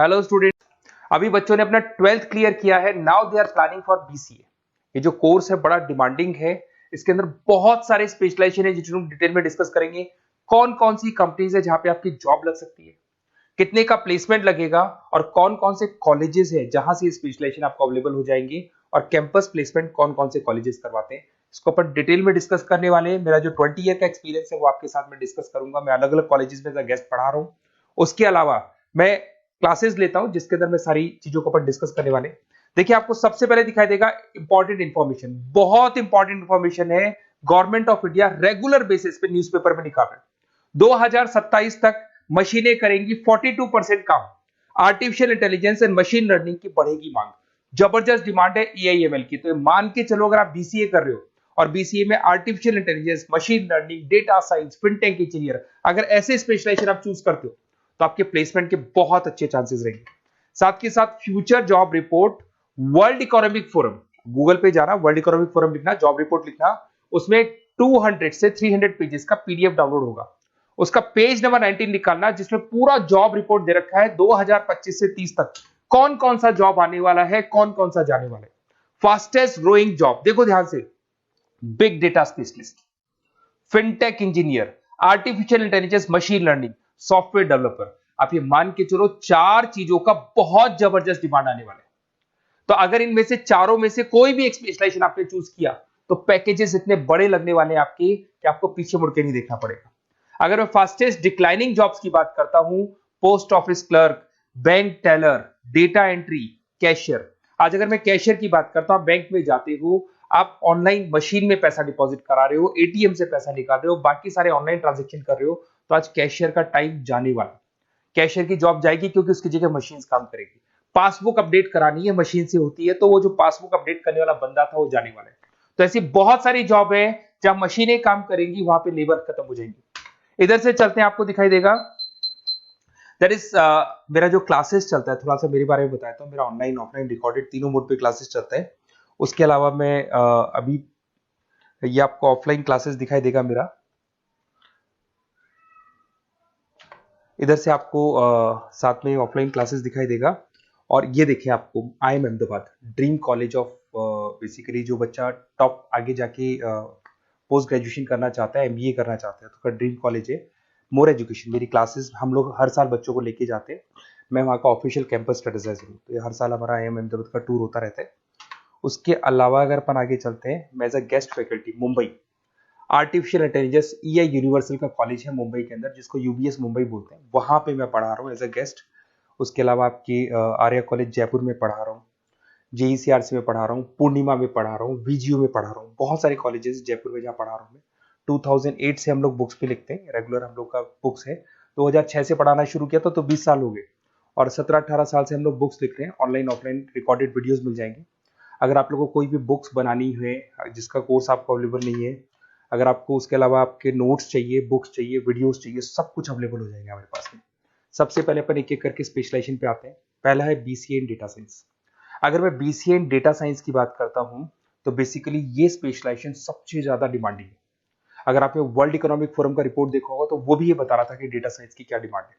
Hello student. अभी बच्चों ने अपना 12th क्लियर किया है। Now they are planning for BCA. ये जो कोर्स है बड़ा डिमांडिंग है। इसके अंदर बहुत सारे स्पेशलाइजेशन है जिनको डिटेल में डिस्कस करेंगे। कौन कौन सी कंपनीज है जहां पे आपकी जॉब लग सकती है, कितने का प्लेसमेंट लगेगा और कौन कौन से कॉलेजेस है जहां से स्पेशलाइजेशन आपको अवेलेबल हो जाएंगे और कैंपस प्लेसमेंट कौन कौन से कॉलेजेस करवाते हैं, इसको अपन डिटेल में डिस्कस करने वाले हैं। मेरा जो 20 ईयर का एक्सपीरियंस है वो आपके साथ में डिस्कस करूंगा। मैं अलग अलग कॉलेजेस में गेस्ट पढ़ा रहा हूं। उसके अलावा मैं क्लासेस लेता हूं जिसके अंदर मैं सारी चीजों को अपन डिस्कस करने वाले। देखिए, आपको सबसे पहले दिखाई देगा इंपॉर्टेंट इंफॉर्मेशन, बहुत इंपॉर्टेंट इंफॉर्मेशन है। Government of India regular basis पे न्यूज़पेपर में निकाल रहा है 2027 तक मशीनें करेंगी 42% काम। Artificial intelligence and machine learning की बढ़ेगी मांग। जबरदस्त डिमांड है एआईएमएल की। तो मान के चलो, अगर आप बीसीए कर रहे हो और बीसीए में artificial intelligence, machine learning, data science, fintech engineer, अगर ऐसे स्पेशलाइजेशन आप चूज करते हो तो आपके प्लेसमेंट के बहुत अच्छे चांसेस रहेंगे। साथ के साथ future job report, world economic forum, Google पे जाना, वर्ल्ड इकोनॉमिक फोरम लिखना, जॉब रिपोर्ट लिखना, उसमें 200 से 300 पेजेस का पीडीएफ डाउनलोड होगा। उसका पेज नंबर 19 निकालना जिसमें पूरा जॉब रिपोर्ट दे रखा है 2025 से 30 तक कौन कौन सा जॉब आने वाला है, कौन कौन सा जाने वाला है। फास्टेस्ट ग्रोइंग जॉब देखो ध्यान से, big data specialist, fintech engineer, artificial intelligence, machine learning, software developer. आप ये मान के चलो चार चीजों का बहुत जबरदस्त डिमांड आने वाला है। तो अगर इनमें से चारों में से कोई भी एक स्पेशलाइजेशन आपने चूज किया तो पैकेजेस इतने बड़े लगने वाले हैं आपके कि आपको पीछे मुड़ के नहीं देखना पड़ेगा। अगर मैं फास्टेस्ट डिक्लाइनिंग जॉब्स की बात करता हूं, post office clerk, bank teller, data entry, cashier. आज अगर मैं कैशियर की बात करता हूं, बैंक में जाते हो, आप ऑनलाइन मशीन में पैसा डिपॉजिट करा रहे हो, एटीएम से पैसा निकाल रहे हो, बाकी सारे ऑनलाइन ट्रांजेक्शन कर रहे हो, तो आज कैशियर का टाइम जाने वाला। कैशियर की जॉब जाएगी क्योंकि उसकी जगह मशीन काम करेगी। पासबुक अपडेट करानी है, मशीन से होती है, तो वो जो पासबुक अपडेट करने वाला बंदा था वो जाने वाला है। तो ऐसी बहुत सारी जॉब है जहां मशीनें काम करेंगी, वहां पे लेबर खत्म हो जाएंगी। इधर से चलते हैं, आपको दिखाई देगा दैट इज मेरा जो क्लासेस चलता है, थोड़ा सा मेरे बारे में बताता हूँ। मेरा ऑनलाइन ऑफलाइन रिकॉर्डेड तीनों मोड पे क्लासेस चलता है। उसके अलावा मैं अभी ये आपको ऑफलाइन क्लासेस दिखाई देगा मेरा। इधर से आपको साथ में ऑफलाइन क्लासेस दिखाई देगा। और ये देखिए, आपको IIM Ahmedabad, dream college of, basically जो बच्चा टॉप आगे जाके पोस्ट ग्रेजुएशन करना चाहता है, एमबीए करना चाहता है, तो उसका ड्रीम कॉलेज है। मोर एजुकेशन, मेरी क्लासेस हम लोग हर साल बच्चों को लेके जाते हैं। मैं वहाँ का ऑफिशियल कैंपस स्ट्रेटेजाइजर हूँ, तो ये हर साल हमारा IIM अहमदाबाद का टूर होता रहता है। उसके अलावा अगर अपन आगे चलते हैं, मैं as a guest faculty Mumbai artificial intelligence EI universal का कॉलेज है मुंबई के अंदर, जिसको UBS मुंबई बोलते हैं, वहां पे मैं पढ़ा रहा हूँ एज अ गेस्ट। उसके अलावा आपकी आर्या कॉलेज जयपुर में पढ़ा रहा हूँ, JECRC में पढ़ा रहा हूँ, पूर्णिमा में पढ़ा रहा हूँ, VGU में पढ़ा रहा हूँ। बहुत सारे कॉलेजेस जयपुर में जहाँ पढ़ा रहा हूँ मैं। 2008 से हम लोग बुक्स भी लिखते हैं, रेगुलर हम लोग का बुक्स है। 2006 से पढ़ाना शुरू किया तो 20 साल हो गए। और 17-18 साल से हम लोग बुक्स लिख रहे हैं। ऑनलाइन ऑफलाइन रिकॉर्डेड वीडियोस मिल जाएंगे। अगर आप लोगों को कोई भी बुक्स बनानी है जिसका कोर्स आपको अवेलेबल नहीं है, अगर आपको उसके अलावा आपके नोट्स चाहिए, बुक्स चाहिए, वीडियोस चाहिए, सब कुछ अवेलेबल हो जाएगा हमारे पास में। सबसे पहले अपन एक एक करके स्पेशलाइजेशन पे आते हैं। पहला है BCA इन डेटा साइंस। अगर मैं BCA इन डेटा साइंस की बात करता हूं तो बेसिकली ये स्पेशलाइजेशन सबसे ज्यादा डिमांडिंग है। अगर आपने वर्ल्ड इकोनॉमिक फोरम का रिपोर्ट देखा होगा तो वो भी ये बता रहा था कि डेटा साइंस की क्या डिमांड है।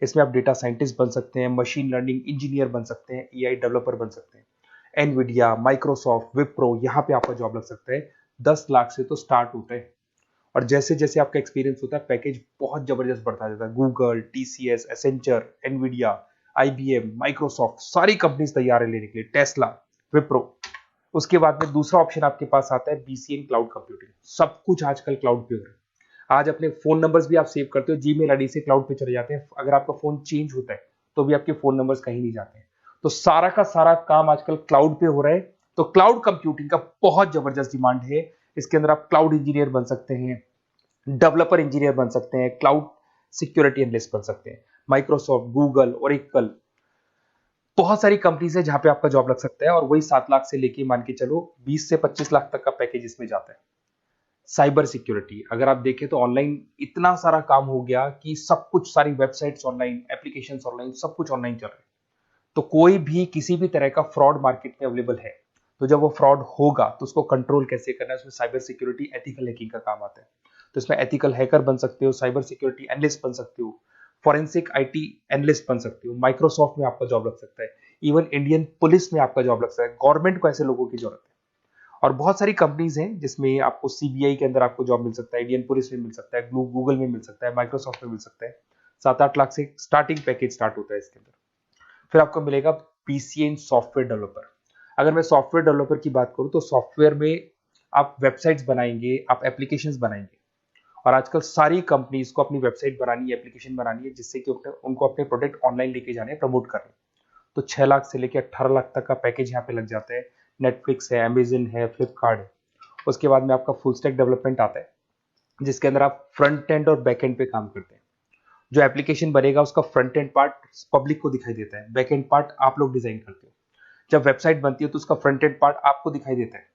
इसमें आप डेटा साइंटिस्ट बन सकते हैं, मशीन लर्निंग इंजीनियर बन सकते हैं, AI डेवलपर बन सकते हैं। एनवीडिया, माइक्रोसॉफ्ट, विप्रो, यहाँ पे आपका जॉब लग सकता है। 10 लाख से तो स्टार्ट होता है और जैसे जैसे आपका एक्सपीरियंस होता है पैकेज बहुत जबरदस्त बढ़ता जाता है। Google, TCS, Accenture, Nvidia, IBM, Microsoft, सारी कंपनीज तैयार है लेने के लिए, टेस्ला, विप्रो। उसके बाद में दूसरा ऑप्शन आपके पास आता है BCA इन क्लाउड कंप्यूटिंग। सब कुछ आजकल क्लाउड पे हो रहा है। आज अपने फोन नंबर्स भी आप सेव करते हो, जीमेल आईडी से क्लाउड पे चले जाते हैं। अगर आपका फोन चेंज होता है तो भी आपके फोन नंबर्स कहीं नहीं जाते हैं। तो सारा का सारा काम आजकल क्लाउड पे हो रहा है। तो क्लाउड कंप्यूटिंग का बहुत जबरदस्त डिमांड है। इसके अंदर आप क्लाउड इंजीनियर बन सकते हैं, डेवलपर इंजीनियर बन सकते हैं, क्लाउड सिक्योरिटी एनालिस्ट बन सकते हैं। माइक्रोसॉफ्ट, गूगल, ओरेकल, बहुत सारी कंपनीज है जहां पे आपका जॉब लग सकता है। और वही 7 लाख से लेके मान के चलो 20 से 25 लाख तक का पैकेज इसमें जाता है। साइबर सिक्योरिटी, अगर आप देखें तो ऑनलाइन इतना सारा काम हो गया कि सब कुछ, सारी वेबसाइट्स ऑनलाइन, एप्लीकेशंस ऑनलाइन, सब कुछ ऑनलाइन चल रहा है। तो कोई भी किसी भी तरह का फ्रॉड मार्केट में अवेलेबल है, तो जब वो फ्रॉड होगा तो उसको कंट्रोल कैसे करना है, उसमें साइबर सिक्योरिटी, एथिकल हैकिंग का काम आता है। तो इसमें एथिकल हैकर बन सकते हो, साइबर सिक्योरिटी एनालिस्ट बन सकते हो, फॉरेंसिक आईटी एनालिस्ट बन सकते हो, माइक्रोसॉफ्ट में आपका जॉब लग सकता है, इवन इंडियन पुलिस में आपका जॉब लग सकता है। गवर्नमेंट को ऐसे लोगों की जरूरत है। और बहुत सारी कंपनीज हैं जिसमें आपको सीबीआई के अंदर आपको जॉब मिल सकता है, इंडियन पुलिस में मिल सकता है, गूगल में मिल सकता है, माइक्रोसॉफ्ट में मिल सकता है। 7-8 लाख से स्टार्टिंग पैकेज स्टार्ट होता है इसके अंदर। फिर आपको मिलेगा पीसीए इन सॉफ्टवेयर डेवलपर। अगर मैं सॉफ्टवेयर डेवलपर की बात करूं तो सॉफ्टवेयर में आप वेबसाइट्स बनाएंगे, आप एप्लीकेशंस बनाएंगे। और आजकल सारी कंपनीज को अपनी वेबसाइट बनानी है, एप्लीकेशन बनानी है, जिससे कि उनको अपने प्रोडक्ट ऑनलाइन लेके जाने हैं, प्रमोट करने। तो 6 लाख से लेकर 18 लाख तक का पैकेज यहाँ पे लग जाता है। नेटफ्लिक्स है, अमेजन है, फ्लिपकार्ट है। उसके बाद में आपका फुल स्टैक डेवलपमेंट आता है, जिसके अंदर आप फ्रंट एंड और बैक एंड पे काम करते हैं। जो एप्लीकेशन बनेगा उसका फ्रंट एंड पार्ट पब्लिक को दिखाई देता है, बैक एंड पार्ट आप लोग डिजाइन करते हो। जब वेबसाइट बनती है तो उसका फ्रंट एंड पार्ट आपको दिखाई देता है।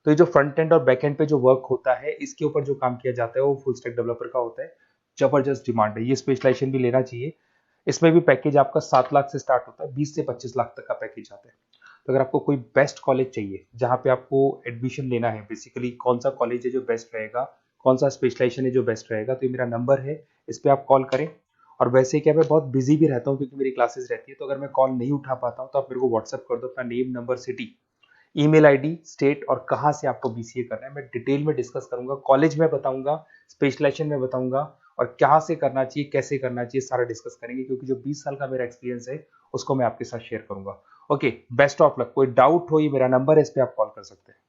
तो ये जो फ्रंट एंड और बैक एंड पे जो वर्क होता है, इसके ऊपर जो काम किया जाता है वो फुल स्टैक डेवलपर का होता है। जबरदस्त डिमांड है, ये स्पेशलाइजेशन भी लेना चाहिए। इसमें भी पैकेज आपका 7 लाख से स्टार्ट होता है, 20 से 25 लाख तक का पैकेज आता है। तो अगर आपको कोई बेस्ट कॉलेज चाहिए जहाँ पे आपको एडमिशन लेना है, बेसिकली कौन सा कॉलेज है जो बेस्ट रहेगा, कौन सा स्पेशलाइजेशन है जो बेस्ट रहेगा, तो ये मेरा नंबर है, इस पर आप कॉल करें। और वैसे क्या, मैं बहुत बिजी भी रहता हूँ क्योंकि मेरी क्लासेस रहती है, तो अगर मैं कॉल नहीं उठा पाता हूँ तो आप मेरे को व्हाट्सअप कर दो अपना name, number, city, email ID, state और कहाँ से आपको बीसीए करना है। मैं डिटेल में डिस्कस करूंगा, कॉलेज में बताऊंगा, स्पेशलाइजेशन में बताऊंगा, और कहाँ से करना चाहिए, कैसे करना चाहिए, सारा डिस्कस करेंगे, क्योंकि जो 20 साल का मेरा एक्सपीरियंस है उसको मैं आपके साथ शेयर करूंगा। Okay, best of luck. कोई डाउट हो, ये मेरा नंबर है, इस पे आप कॉल कर सकते हैं।